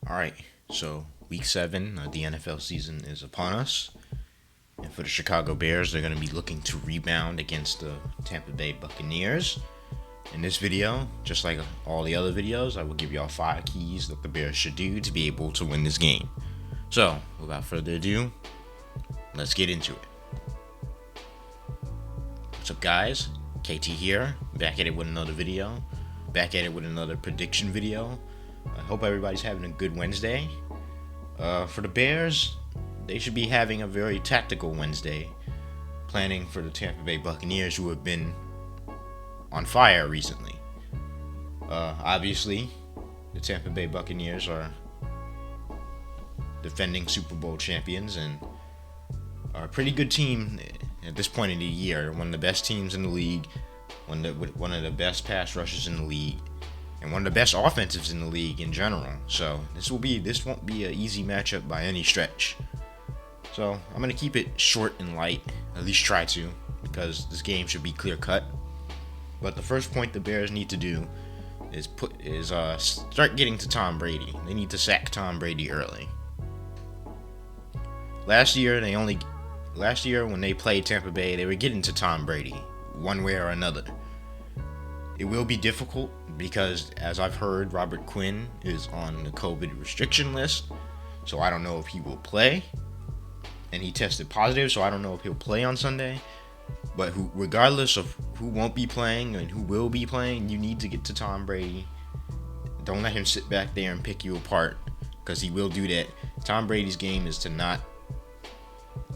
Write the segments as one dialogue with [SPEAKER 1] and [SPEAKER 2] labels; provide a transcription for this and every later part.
[SPEAKER 1] Alright, so week 7 of the NFL season is upon us. And for the Chicago Bears, they're going to be looking to rebound against the Tampa Bay Buccaneers. In this video, just like all the other videos, I will give y'all 5 keys that the Bears should do to be able to win this game. So, without further ado, let's get into it. What's up, guys? KT here, back at it with another video, back at it with another prediction video. I hope everybody's having a good Wednesday. For the Bears, they should be having a very tactical Wednesday, planning for the Tampa Bay Buccaneers, who have been on fire recently. Obviously, the Tampa Bay Buccaneers are defending Super Bowl champions and are a pretty good team at this point of the year. One of the best teams in the league, one of the best pass rushers in the league, and one of the best offensives in the league in general. So this won't be an easy matchup by any stretch. So I'm gonna keep it short and light, at least try to, because this game should be clear cut. But the first point the Bears need to do is start getting to Tom Brady. They need to sack Tom Brady early. Last year when they played Tampa Bay, they were getting to Tom Brady one way or another. It will be difficult because, as I've heard, Robert Quinn is on the COVID restriction list, so I don't know if he will play. And he tested positive, so I don't know if he'll play on Sunday. But regardless of who won't be playing and who will be playing, you need to get to Tom Brady. Don't let him sit back there and pick you apart, because he will do that. Tom Brady's game is to not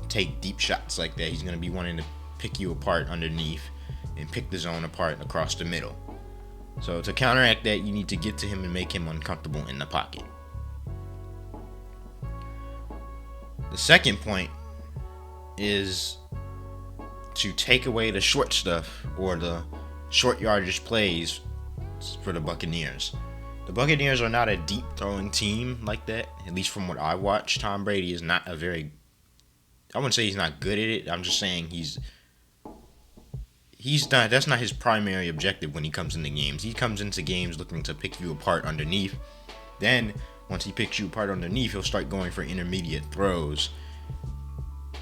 [SPEAKER 1] take deep shots like that. He's going to be wanting to pick you apart underneath and pick the zone apart across the middle. So to counteract that, you need to get to him and make him uncomfortable in the pocket. The second point is to take away the short stuff or the short yardage plays for the Buccaneers. The Buccaneers are not a deep throwing team like that, at least from what I watch. Tom Brady is not I wouldn't say he's not good at it. I'm just saying that's not his primary objective when he comes into games. He comes into games looking to pick you apart underneath. Then, once he picks you apart underneath, he'll start going for intermediate throws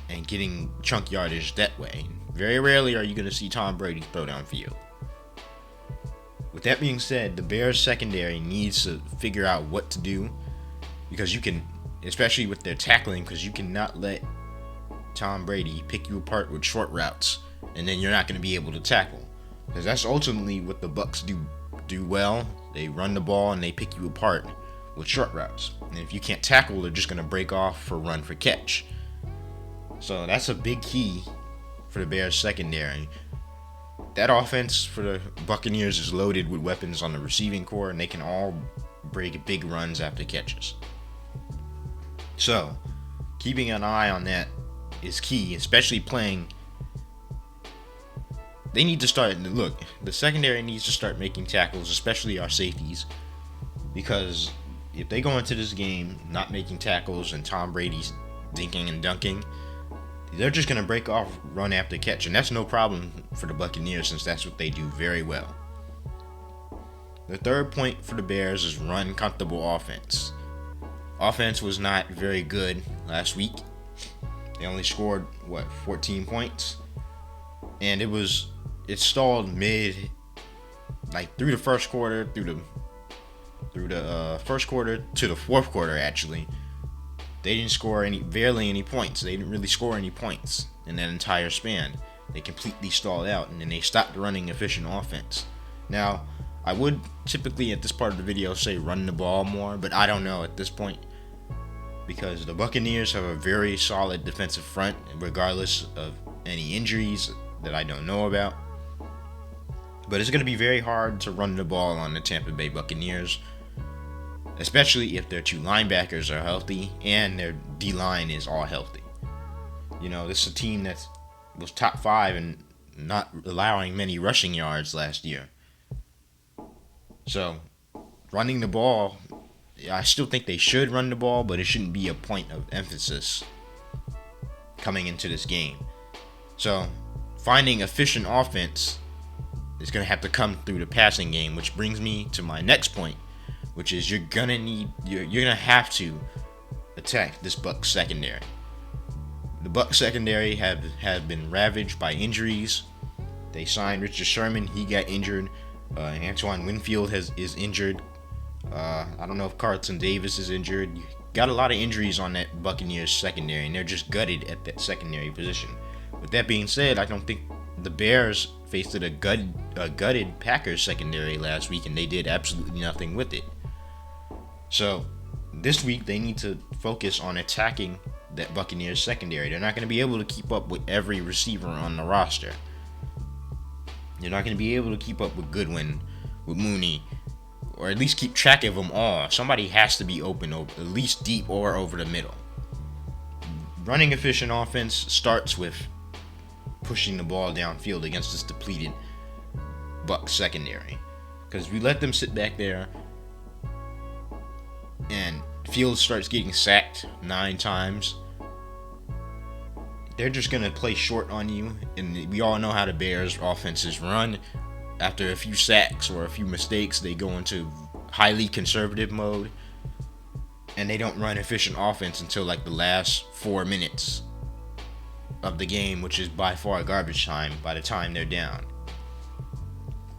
[SPEAKER 1] and getting chunk yardage that way. Very rarely are you going to see Tom Brady throw downfield. With that being said, the Bears secondary needs to figure out what to do, because especially with their tackling, because you cannot let Tom Brady pick you apart with short routes, and then you're not going to be able to tackle, because that's ultimately what the Bucs do well. They run the ball and they pick you apart with short routes, and if you can't tackle, they're just going to break off for run for catch. So that's a big key for the Bears secondary. That offense for the Buccaneers is loaded with weapons on the receiving core, and they can all break big runs after catches. So keeping an eye on that is key, especially playing. They need to start. Look, the secondary needs to start making tackles, especially our safeties, because if they go into this game not making tackles and Tom Brady's dinking and dunking, they're just going to break off run after catch, and that's no problem for the Buccaneers, since that's what they do very well. The third point for the Bears is run comfortable offense. Offense was not very good last week. They only scored 14 points, and it stalled mid, like through the first quarter, through the first quarter to the fourth quarter. Actually, they didn't score barely any points. They didn't really score any points in that entire span. They completely stalled out, and then they stopped running efficient offense. Now, I would typically at this part of the video say run the ball more, but I don't know at this point, because the Buccaneers have a very solid defensive front, regardless of any injuries that I don't know about. But it's going to be very hard to run the ball on the Tampa Bay Buccaneers, especially if their two linebackers are healthy and their D-line is all healthy. This is a team that was top 5 and not allowing many rushing yards last year. So, running the ball, I still think they should run the ball, but it shouldn't be a point of emphasis coming into this game. So, finding efficient offense is going to have to come through the passing game, which brings me to my next point, which is you're gonna have to attack this Bucs secondary. The Bucs secondary have been ravaged by injuries. They signed Richard Sherman. He got injured. Antoine Winfield is injured. I don't know if Carlton Davis is injured. You got a lot of injuries on that Buccaneers secondary, and they're just gutted at that secondary position. With that being said, I don't think the Bears faced a gutted Packers secondary last week, and they did absolutely nothing with it. So this week they need to focus on attacking that Buccaneers secondary. They're not going to be able to keep up with every receiver on the roster. You're not going to be able to keep up with Goodwin, with Mooney, or at least keep track of them all. Somebody has to be open, at least deep or over the middle. Running efficient offense starts with pushing the ball downfield against this depleted Bucs secondary. Because we let them sit back there and Fields starts getting sacked 9 times, they're just going to play short on you. And we all know how the Bears offenses run. After a few sacks or a few mistakes, they go into highly conservative mode. And they don't run efficient offense until like the last 4 minutes of the game, which is by far garbage time by the time they're down.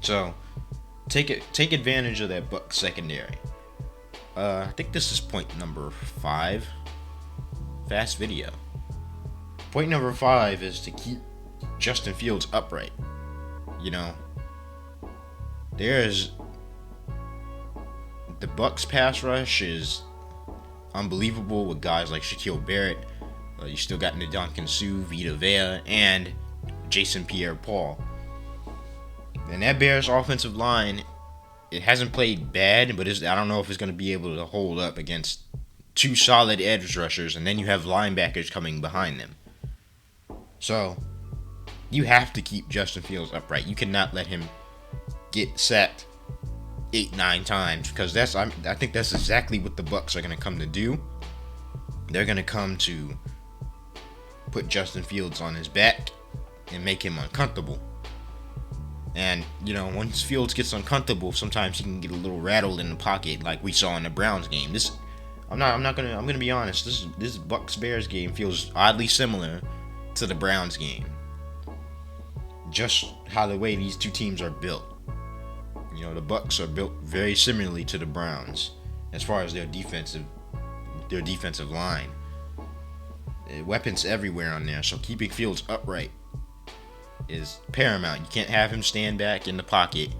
[SPEAKER 1] So take advantage of that Bucs secondary. I think this is point number 5. Fast video. Point number 5 is to keep Justin Fields upright. You know, the Bucs pass rush is unbelievable with guys like Shaquille Barrett. You still got Ndamukong Suh, Vita Vea, and Jason Pierre-Paul. And that Bears offensive line, it hasn't played bad, but I don't know if it's going to be able to hold up against 2 solid edge rushers, and then you have linebackers coming behind them. So you have to keep Justin Fields upright. You cannot let him get sacked 8-9 times, because I think that's exactly what the Bucs are going to come to do. They're going to come to put Justin Fields on his back and make him uncomfortable. And once Fields gets uncomfortable, sometimes he can get a little rattled in the pocket, like we saw in the Browns game. I'm gonna be honest. This Bucs Bears game feels oddly similar to the Browns game. Just how the way these two teams are built. The Bucs are built very similarly to the Browns as far as their defensive line. Weapons everywhere on there, so keeping Fields upright is paramount. You can't have him stand back in the pocket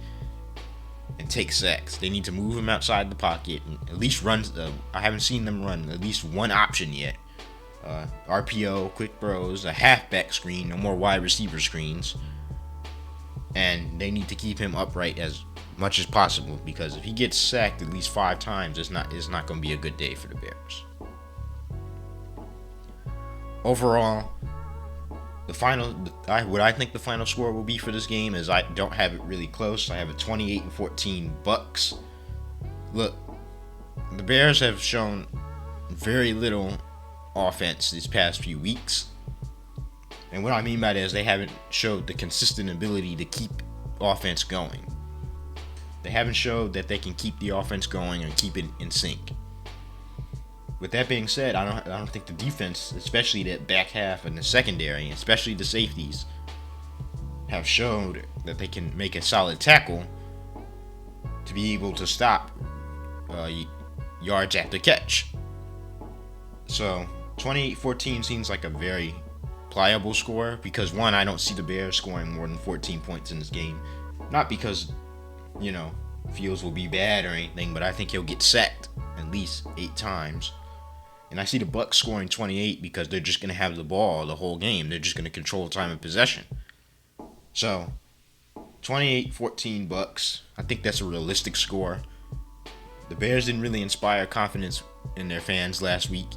[SPEAKER 1] and take sacks. They need to move him outside the pocket and at least run. I haven't seen them run at least one option yet. RPO, quick throws, a halfback screen, no more wide receiver screens. And they need to keep him upright as much as possible, because if he gets sacked at least 5 times, it's not going to be a good day for the Bears. Overall, what I think the final score will be for this game is I don't have it really close. I have a 28-14 Bucs. Look, the Bears have shown very little offense these past few weeks. And what I mean by that is they haven't showed the consistent ability to keep offense going. They haven't showed that they can keep the offense going and keep it in sync. With that being said, I don't think the defense, especially that back half and the secondary, especially the safeties, have showed that they can make a solid tackle to be able to stop yards after catch. So 28-14 seems like a very pliable score, because one, I don't see the Bears scoring more than 14 points in this game. Not because, Fields will be bad or anything, but I think he'll get sacked at least 8 times. And I see the Bucs scoring 28 because they're just going to have the ball the whole game. They're just going to control time of possession. So, 28-14 Bucs. I think that's a realistic score. The Bears didn't really inspire confidence in their fans last week.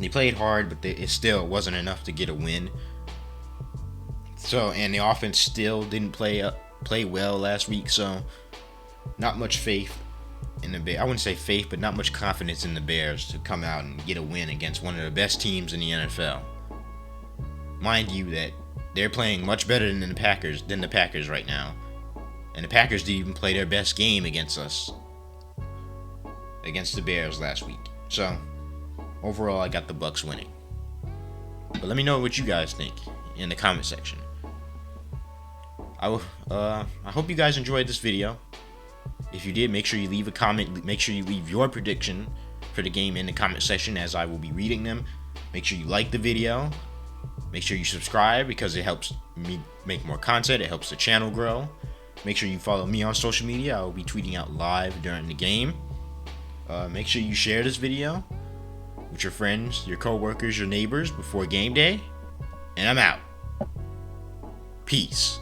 [SPEAKER 1] They played hard, but it still wasn't enough to get a win. So, and the offense still didn't play well last week. So, not much faith in the Bears. I wouldn't say faith, but not much confidence in the Bears to come out and get a win against one of the best teams in the NFL. Mind you that they're playing much better than the Packers right now. And the Packers didn't even play their best game against us against the Bears last week. So overall, I got the Bucs winning. But let me know what you guys think in the comment section. I hope you guys enjoyed this video. If you did, make sure you leave a comment. Make sure you leave your prediction for the game in the comment section, as I will be reading them. Make sure you like the video. Make sure you subscribe, because it helps me make more content. It helps the channel grow. Make sure you follow me on social media. I will be tweeting out live during the game. Make sure you share this video with your friends, your co-workers, your neighbors before game day. And I'm out. Peace.